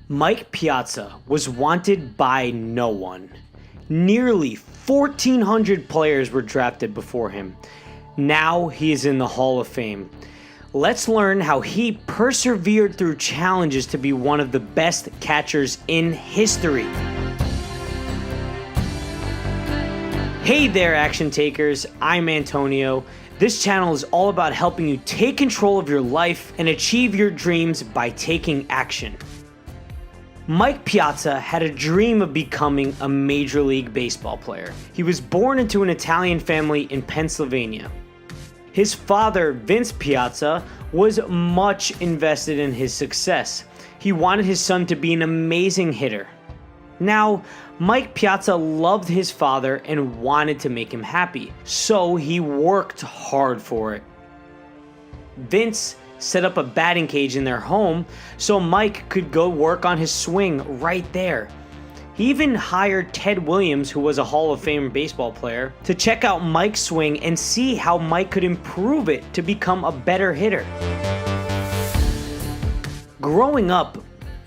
Mike Piazza was wanted by no one. Nearly 1,400 players were drafted before him. Now he is in the Hall of Fame. Let's learn how he persevered through challenges to be one of the best catchers in history. Hey there, action takers. I'm Antonio. This channel is all about helping you take control of your life and achieve your dreams by taking action. Mike Piazza had a dream of becoming a Major League Baseball player. He was born into an Italian family in Pennsylvania. His father, Vince Piazza, was much invested in his success. He wanted his son to be an amazing hitter. Now, Mike Piazza loved his father and wanted to make him happy, so he worked hard for it. Vince set up a batting cage in their home so Mike could go work on his swing right there. He even hired Ted Williams, who was a Hall of Fame baseball player, to check out Mike's swing and see how Mike could improve it to become a better hitter. Growing up,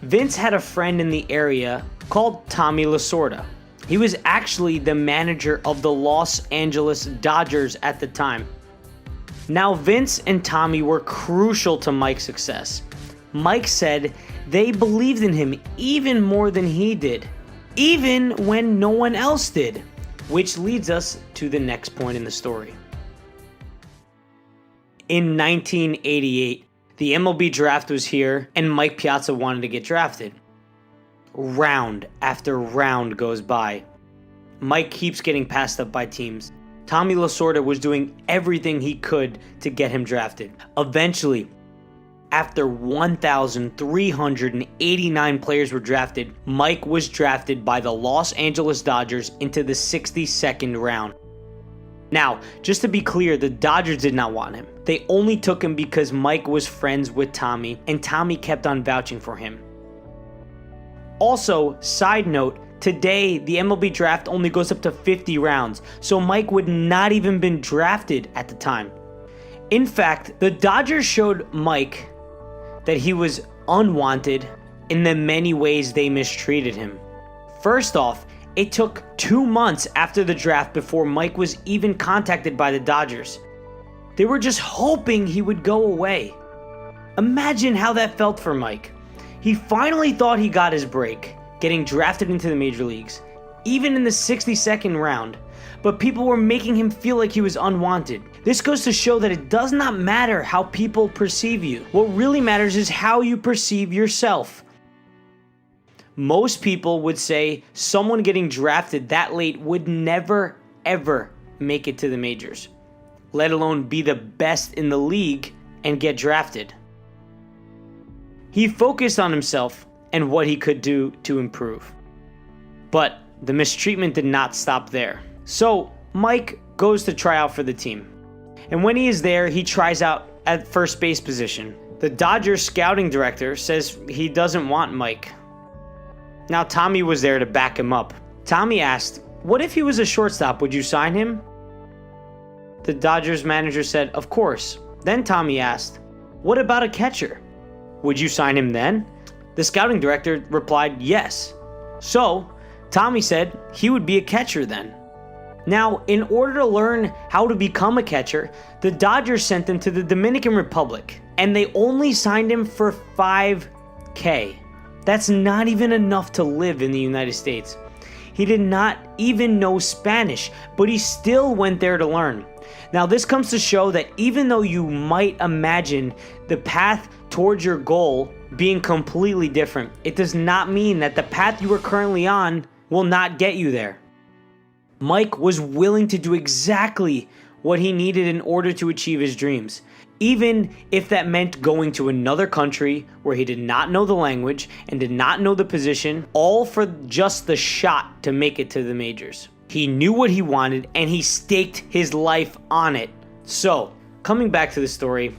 Vince had a friend in the area called Tommy Lasorda. He was actually the manager of the Los Angeles Dodgers at the time. Now, Vince and Tommy were crucial to Mike's success. Mike said they believed in him even more than he did, even when no one else did, which leads us to the next point in the story. In 1988, the MLB draft was here and Mike Piazza wanted to get drafted. Round after round goes by. Mike keeps getting passed up by teams. Tommy Lasorda was doing everything he could to get him drafted. Eventually, after 1,389 players were drafted, Mike was drafted by the Los Angeles Dodgers into the 62nd round. Now, just to be clear, the Dodgers did not want him. They only took him because Mike was friends with Tommy, and Tommy kept on vouching for him. Also, side note, today, the MLB draft only goes up to 50 rounds, so Mike would not even been drafted at the time. In fact, the Dodgers showed Mike that he was unwanted in the many ways they mistreated him. First off, it took 2 months after the draft before Mike was even contacted by the Dodgers. They were just hoping he would go away. Imagine how that felt for Mike. He finally thought he got his break, getting drafted into the major leagues, even in the 62nd round, but people were making him feel like he was unwanted. This goes to show that it does not matter how people perceive you. What really matters is how you perceive yourself. Most people would say someone getting drafted that late would never, ever make it to the majors, let alone be the best in the league and get drafted. He focused on himself and what he could do to improve. But the mistreatment did not stop there. So Mike goes to try out for the team. And when he is there, he tries out at first base position. The Dodgers scouting director says he doesn't want Mike. Now Tommy was there to back him up. Tommy asked, "What if he was a shortstop? Would you sign him?" The Dodgers manager said, "Of course." Then Tommy asked, "What about a catcher? Would you sign him then?" The scouting director replied, "Yes." So, Tommy said he would be a catcher then. Now, in order to learn how to become a catcher, the Dodgers sent him to the Dominican Republic, and they only signed him for $5,000. That's not even enough to live in the United States. He did not even know Spanish, but he still went there to learn. Now, this comes to show that even though you might imagine the path towards your goal being completely different, it does not mean that the path you are currently on will not get you there. Mike was willing to do exactly what he needed in order to achieve his dreams, even if that meant going to another country where he did not know the language and did not know the position, all for just the shot to make it to the majors. He knew what he wanted and he staked his life on it. So, coming back to the story,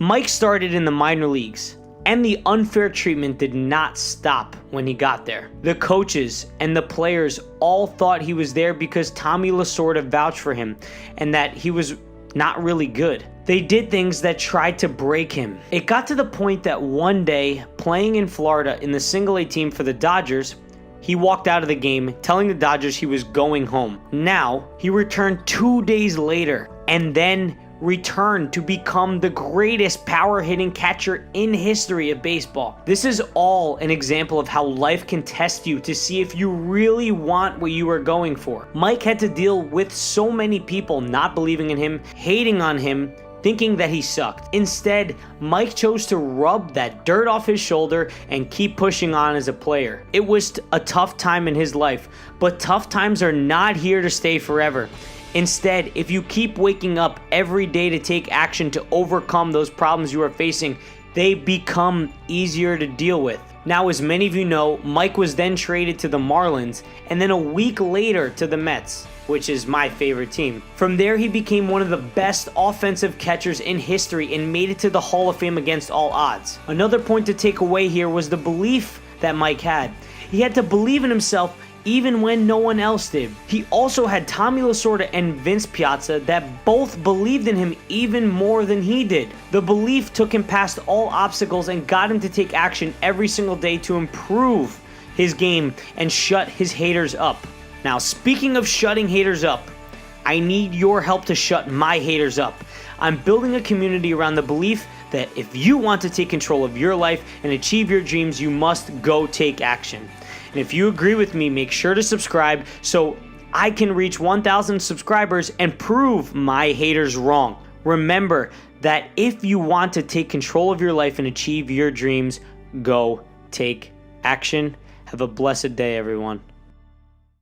Mike started in the minor leagues, and the unfair treatment did not stop when he got there. The coaches and the players all thought he was there because Tommy Lasorda vouched for him and that he was not really good. They did things that tried to break him. It got to the point that one day, playing in Florida in the single A team for the Dodgers, he walked out of the game telling the Dodgers he was going home. Now, he returned 2 days later and then returned to become the greatest power hitting catcher in history of baseball. This is all an example of how life can test you to see if you really want what you are going for. Mike had to deal with so many people not believing in him, hating on him, thinking that he sucked. Instead, Mike chose to rub that dirt off his shoulder and keep pushing on as a player. It was a tough time in his life, but tough times are not here to stay forever. Instead, if you keep waking up every day to take action to overcome those problems you are facing, they become easier to deal with. Now, as many of you know, Mike was then traded to the Marlins and then a week later to the Mets, which is my favorite team. From there, he became one of the best offensive catchers in history and made it to the Hall of Fame against all odds. Another point to take away here was the belief that Mike had. He had to believe in himself even when no one else did. He also had Tommy Lasorda and Vince Piazza that both believed in him even more than he did. The belief took him past all obstacles and got him to take action every single day to improve his game and shut his haters up. Now, speaking of shutting haters up, I need your help to shut my haters up. I'm building a community around the belief that if you want to take control of your life and achieve your dreams, you must go take action. And if you agree with me, make sure to subscribe so I can reach 1,000 subscribers and prove my haters wrong. Remember that if you want to take control of your life and achieve your dreams, go take action. Have a blessed day, everyone.